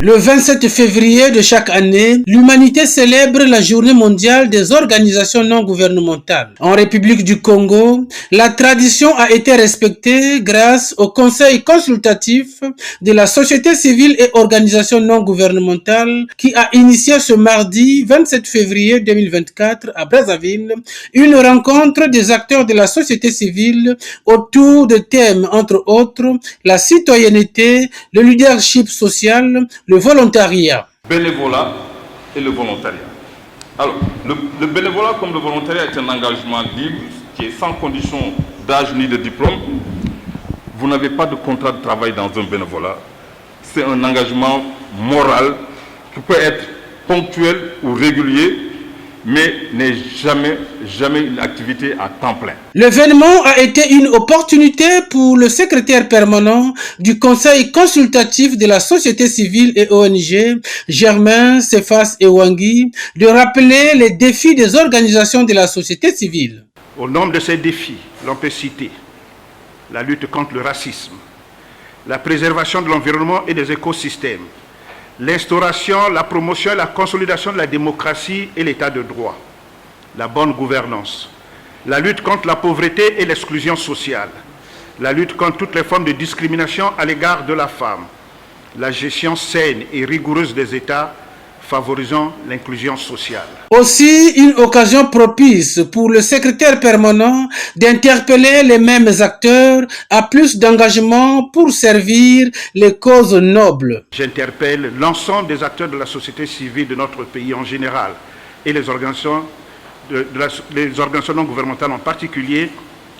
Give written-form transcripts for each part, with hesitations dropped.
Le 27 février de chaque année, l'humanité célèbre la Journée mondiale des organisations non gouvernementales. En République du Congo, la tradition a été respectée grâce au Conseil consultatif de la société civile et organisations non gouvernementales qui a initié ce mardi 27 février 2024 à Brazzaville une rencontre des acteurs de la société civile autour de thèmes entre autres la citoyenneté, le leadership social, le volontariat. Bénévolat et le volontariat. Alors, le bénévolat comme le volontariat est un engagement libre qui est sans condition d'âge ni de diplôme. Vous n'avez pas de contrat de travail dans un bénévolat. C'est un engagement moral qui peut être ponctuel ou régulier, mais n'est jamais une activité à temps plein. L'événement a été une opportunité pour le secrétaire permanent du Conseil consultatif de la société civile et ONG, Germain Cephas Ewangi, de rappeler les défis des organisations de la société civile. Au nombre de ces défis, l'on peut citer la lutte contre le racisme, la préservation de l'environnement et des écosystèmes, l'instauration, la promotion et la consolidation de la démocratie et l'état de droit, la bonne gouvernance, la lutte contre la pauvreté et l'exclusion sociale, la lutte contre toutes les formes de discrimination à l'égard de la femme, la gestion saine et rigoureuse des États favorisant l'inclusion sociale. Aussi, une occasion propice pour le secrétaire permanent d'interpeller les mêmes acteurs à plus d'engagement pour servir les causes nobles. J'interpelle l'ensemble des acteurs de la société civile de notre pays en général et les organisations non gouvernementales en particulier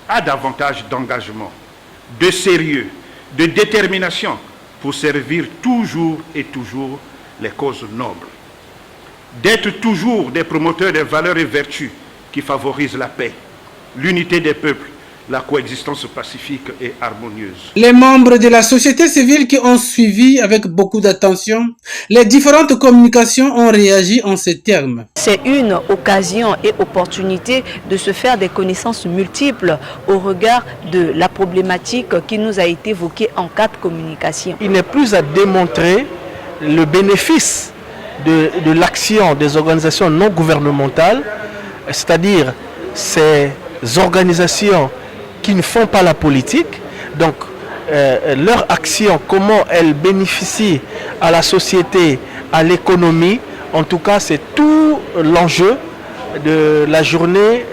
à davantage d'engagement, de sérieux, de détermination pour servir toujours et toujours les causes nobles. D'être toujours des promoteurs des valeurs et vertus qui favorisent la paix, l'unité des peuples, la coexistence pacifique et harmonieuse. Les membres de la société civile qui ont suivi avec beaucoup d'attention les différentes communications ont réagi en ces termes. C'est une occasion et opportunité de se faire des connaissances multiples au regard de la problématique qui nous a été évoquée en 4 communications. Il n'est plus à démontrer le bénéfice de l'action des organisations non gouvernementales, c'est-à-dire ces organisations qui ne font pas la politique, donc leur action, comment elles bénéficient à la société, à l'économie, en tout cas c'est tout l'enjeu de la journée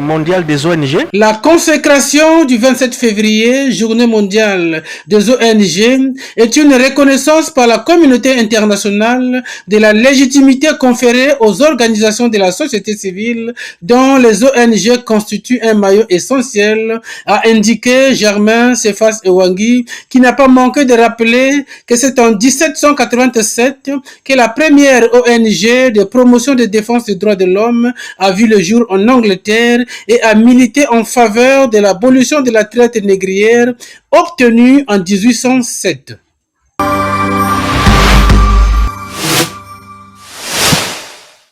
mondiale des ONG. La consécration du 27 février, journée mondiale des ONG, est une reconnaissance par la communauté internationale de la légitimité conférée aux organisations de la société civile dont les ONG constituent un maillot essentiel, a indiqué Germain Cephas Ewangi, qui n'a pas manqué de rappeler que c'est en 1787 que la première ONG de promotion de défense des droits de l'homme a vu le jour en Angleterre et a milité en faveur de l'abolition de la traite négrière obtenue en 1807.